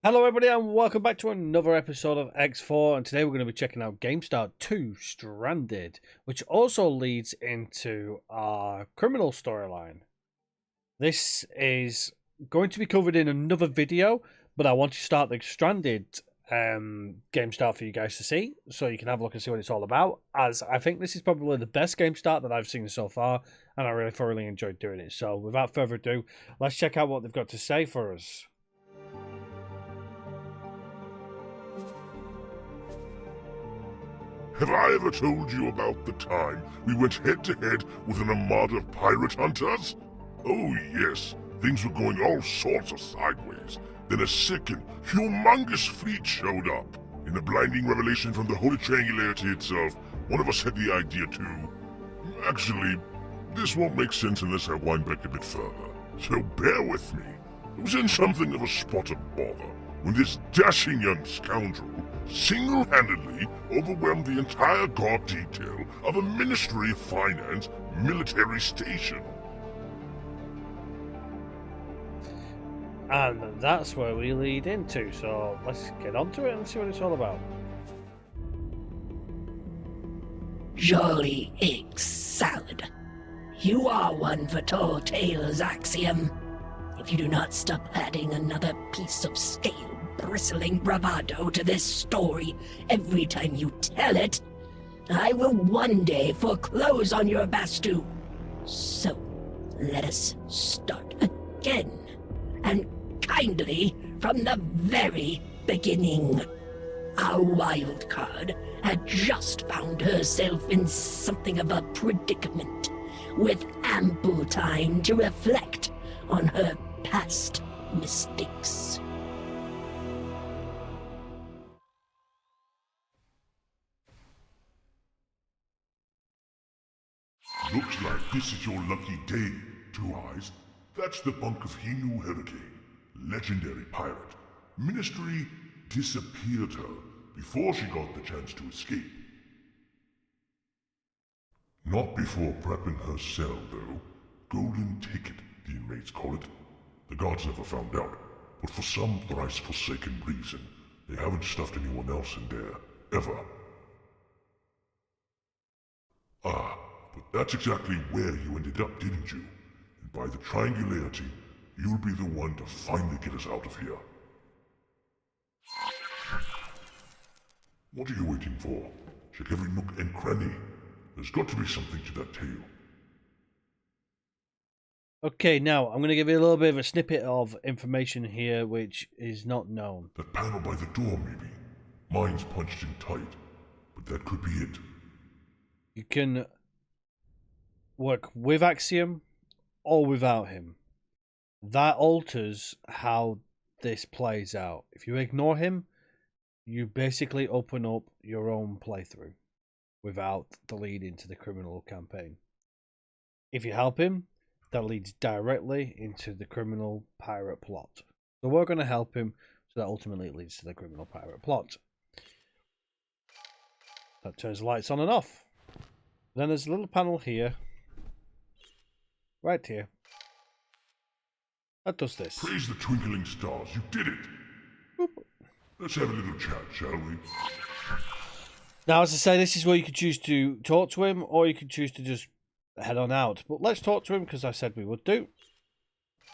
Hello everybody and welcome back to another episode of X4, and today we're going to be checking out Gamestart 2 Stranded, which also leads into our criminal storyline. This is going to be covered in another video, but I want to start the Stranded Gamestart for you guys to see, so you can have a look and see what it's all about, as I think this is probably the best Gamestart that I've seen so far, and I really thoroughly enjoyed doing it. So without further ado, let's check out what they've got to say for us. Have I ever told you about the time we went head-to-head with an armada of pirate hunters? Oh yes, things were going all sorts of sideways. Then a second, humongous fleet showed up. In a blinding revelation from the Holy Triangularity itself, one of us had the idea to... Actually, this won't make sense unless I wind back a bit further. So bear with me. I was in something of a spot of bother when this dashing young scoundrel single-handedly overwhelmed the entire guard detail of a Ministry of Finance military station. And that's where we lead into, so let's get on to it and see what it's all about. Jolly egg salad. You are one for tall tales, Axiom. If you do not stop adding another piece of scale bristling bravado to this story every time you tell it, I will one day foreclose on your Bastu. So, let us start again, and kindly from the very beginning. Our wild card had just found herself in something of a predicament, with ample time to reflect on her past mistakes. Looks like this is your lucky day, Two Eyes. That's the bunk of Hinu Hurricane, legendary pirate. Ministry disappeared her before she got the chance to escape. Not before prepping her cell, though. Golden ticket, the inmates call it. The guards never found out, but for some thrice-forsaken reason, they haven't stuffed anyone else in there, ever. Ah, but that's exactly where you ended up, didn't you? And by the triangularity, you'll be the one to finally get us out of here. What are you waiting for? Check every nook and cranny. There's got to be something to that tale. Okay, now I'm going to give you a little bit of a snippet of information here which is not known. That panel by the door, maybe. Mine's punched in tight, but that could be it. You can work with Axiom or without him. That alters how this plays out. If you ignore him, you basically open up your own playthrough without the lead into the criminal campaign. If you help him, that leads directly into the criminal pirate plot. So we're going to help him, so that ultimately it leads to the criminal pirate plot. That turns the lights on and off. Then there's a little panel here, right here, that does this. Praise the twinkling stars, you did it! Boop. Let's have a little chat, shall we? Now, as I say, this is where you could choose to talk to him, or you could choose to just head on out. But let's talk to him, because I said we would do.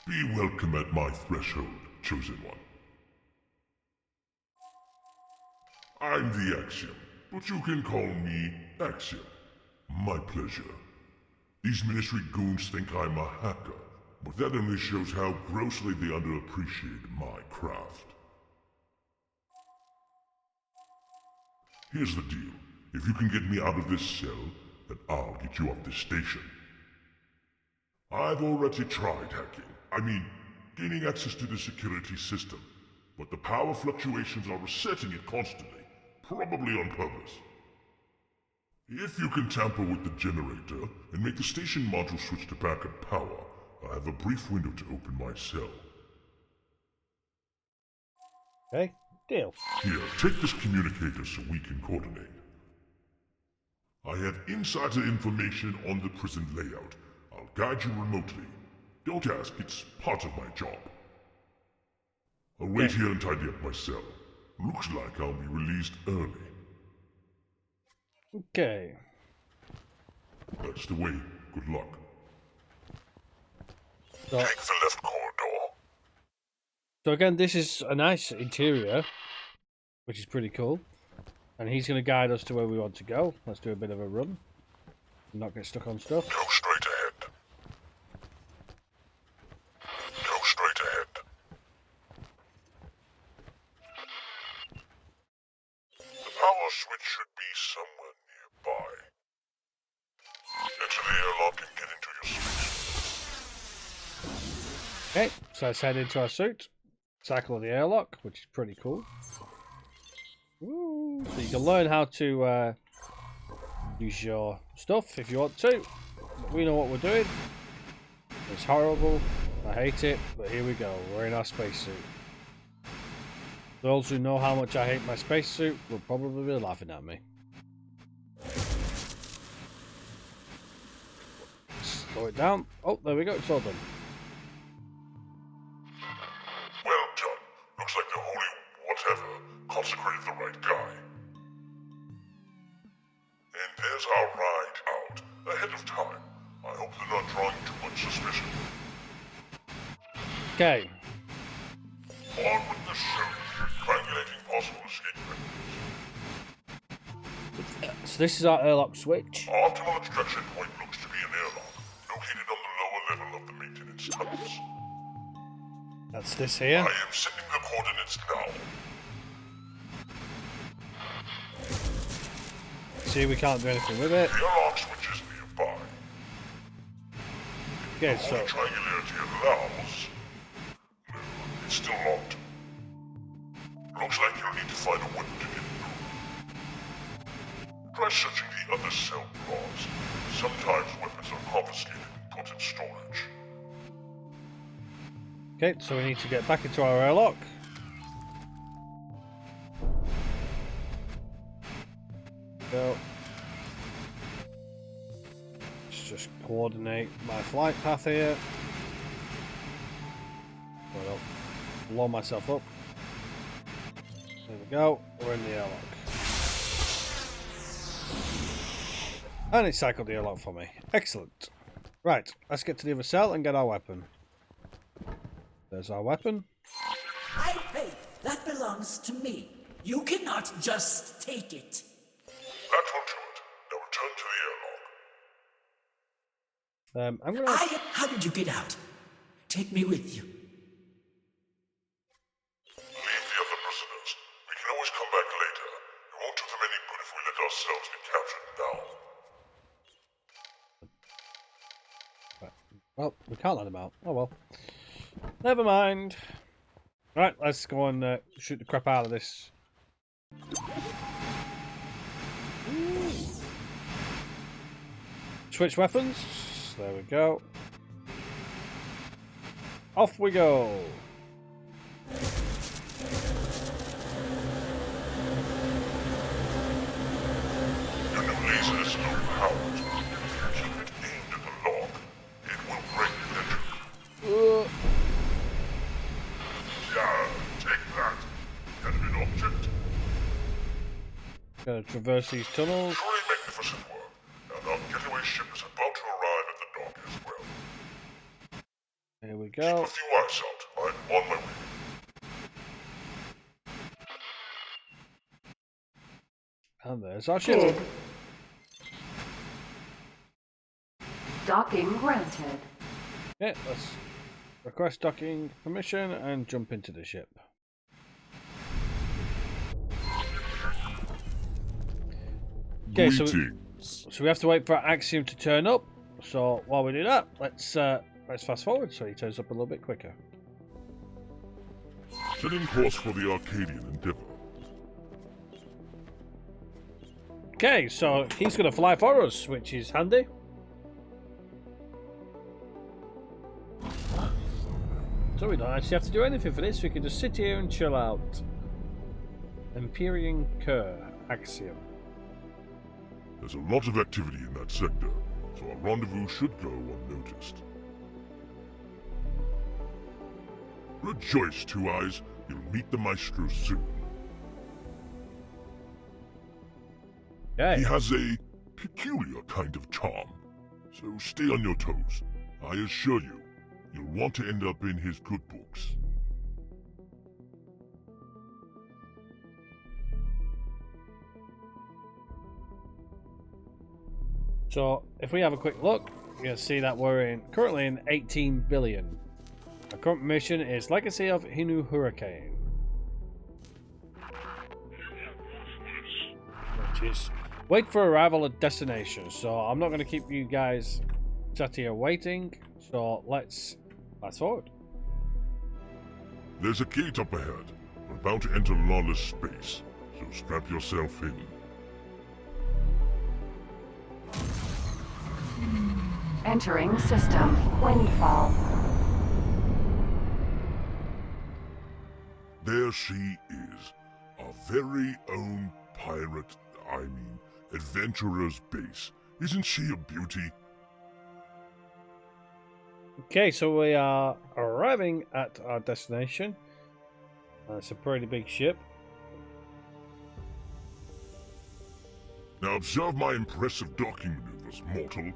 Be welcome at my threshold, chosen one. I'm the Axiom, but you can call me Axiom. My pleasure. These Ministry goons think I'm a hacker, but that only shows how grossly they underappreciate my craft. Here's the deal. If you can get me out of this cell, then I'll get you off this station. I've already tried hacking. I mean, gaining access to the security system. But the power fluctuations are resetting it constantly, probably on purpose. If you can tamper with the generator and make the station module switch to backup power, I have a brief window to open my cell. Okay, deal. Here, take this communicator so we can coordinate. I have insider information on the prison layout. I'll guide you remotely. Don't ask, it's part of my job. I'll wait here and tidy up my cell. Looks like I'll be released early. Okay. That's the way. Good luck. So, Take the left corridor. so again, this is a nice interior, which is pretty cool. And he's going to guide us to where we want to go. Let's do a bit of a run. Not get stuck on stuff. Go straight ahead. Go straight ahead. The power switch should be somewhere nearby. Enter the airlock and get into your suit. Okay, so let's head into our suit. Cycle the airlock, which is pretty cool. Woo. So you can learn how to use your stuff if you want to. But we know what we're doing. It's horrible. I hate it. But here we go. We're in our spacesuit. Those who know how much I hate my spacesuit will probably be laughing at me. Slow it down. Oh, there we go. It's all done. Well done. Looks like the holy whatever consecrated the right guy. And there's our ride out, ahead of time. I hope they're not drawing too much suspicion. Okay. On with the show, triangulating possible escape mechanisms. So this is our airlock switch. Our optimal extraction point looks to be an airlock, located on the lower level of the maintenance tunnels. That's this here. I am sending the coordinates now. See, we can't do anything with it. The airlock switch is nearby. Okay, The so only triangularity allows... No, it's still locked. Looks like you'll need to find a weapon to get through. Try searching the other cell bras. Sometimes weapons are confiscated and put in storage. okay, so we need to get back into our airlock. Go. Let's just coordinate my flight path here. Well, blow myself up. There we go. We're in the airlock. And it cycled the airlock for me. Excellent. Right, let's get to the other cell and get our weapon. There's our weapon. Hey, that belongs to me. You cannot just take it. That will do it. Now return to the airlock. I'm gonna. How did you get out? Take me with you. Leave the other prisoners. We can always come back later. It won't do them any good if we let ourselves get captured now. Well, we can't let him out. Oh well. Never mind. Right, let's go and shoot the crap out of this. Switch weapons. There we go. Off we go. Your new laser is low-powered. If you keep it aimed at the lock, it will break electric. Yeah, take that. Get an object. Gotta traverse these tunnels. Truly magnificent work. Now our getaway ship is about to arrive at the dock as well. Here we Keep go. a few eyes out. I'm on my way. And there's our ship. Docking granted. Yeah, let's request docking permission and jump into the ship. Okay, so we have to wait for Axiom to turn up. So while we do that, let's fast forward so he turns up a little bit quicker. Setting course for the Arcadian Endeavor. Okay, so he's going to fly for us, which is handy. So we don't actually have to do anything for this. We can just sit here and chill out. Empyrean Kerr, Axiom. There's a lot of activity in that sector, so our rendezvous should go unnoticed. Rejoice, Two Eyes. You'll meet the Maestro soon. Okay. He has a peculiar kind of charm, so stay on your toes. I assure you, you'll want to end up in his good books. So, if we have a quick look, you're going to see that we're currently in 18 billion. Our current mission is Legacy of Hinu Hurricane, which is wait for arrival at destination. So I'm not going to keep you guys sat here waiting. So let's fast forward. There's a gate up ahead. We're about to enter lawless space, so strap yourself in. Entering system. Windfall. There she is, our very own adventurer's base. Isn't she a beauty? Okay, so we are arriving at our destination. It's a pretty big ship. Now observe my impressive docking maneuvers, mortal.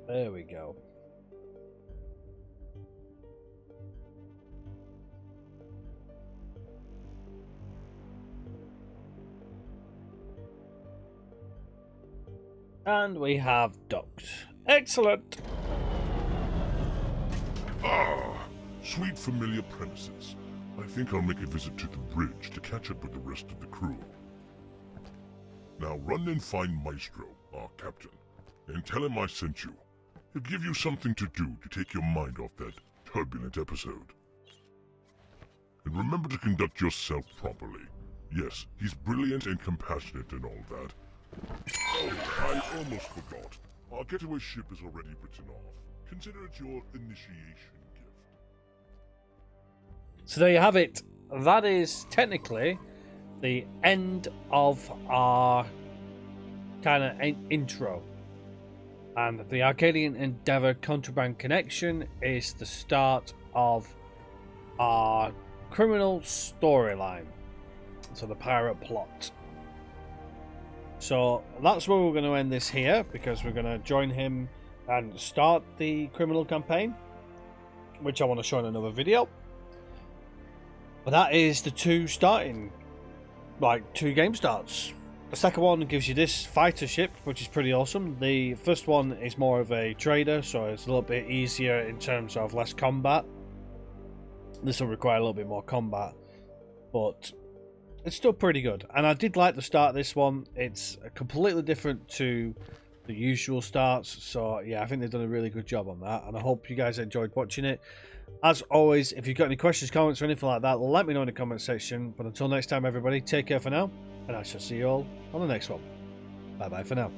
There we go. And we have docked. Excellent! Ah, sweet familiar premises. I think I'll make a visit to the bridge to catch up with the rest of the crew. Now run and find Maestro, our captain, and tell him I sent you. He'll give you something to do to take your mind off that turbulent episode. And remember to conduct yourself properly. Yes, he's brilliant and compassionate and all that. Oh, I almost forgot. Our getaway ship is already written off. Consider it your initiation gift. So there you have it. That is technically the end of our kind of intro. And the Arcadian Endeavor Contraband Connection is the start of our criminal storyline. So the pirate plot. So that's where we're going to end this here, because we're going to join him and start the criminal campaign, which I want to show in another video. But that is the two game starts. The second one gives you this fighter ship, which is pretty awesome. The first one is more of a trader, so it's a little bit easier in terms of less combat. This will require a little bit more combat, but it's still pretty good. And I did like the start of this one. It's completely different to the usual starts, so yeah, I think they've done a really good job on that, and I hope you guys enjoyed watching it. As always, if you've got any questions, comments, or anything like that, let me know in the comment section. But until next time, everybody, take care for now, and I shall see you all on the next one. Bye bye for now.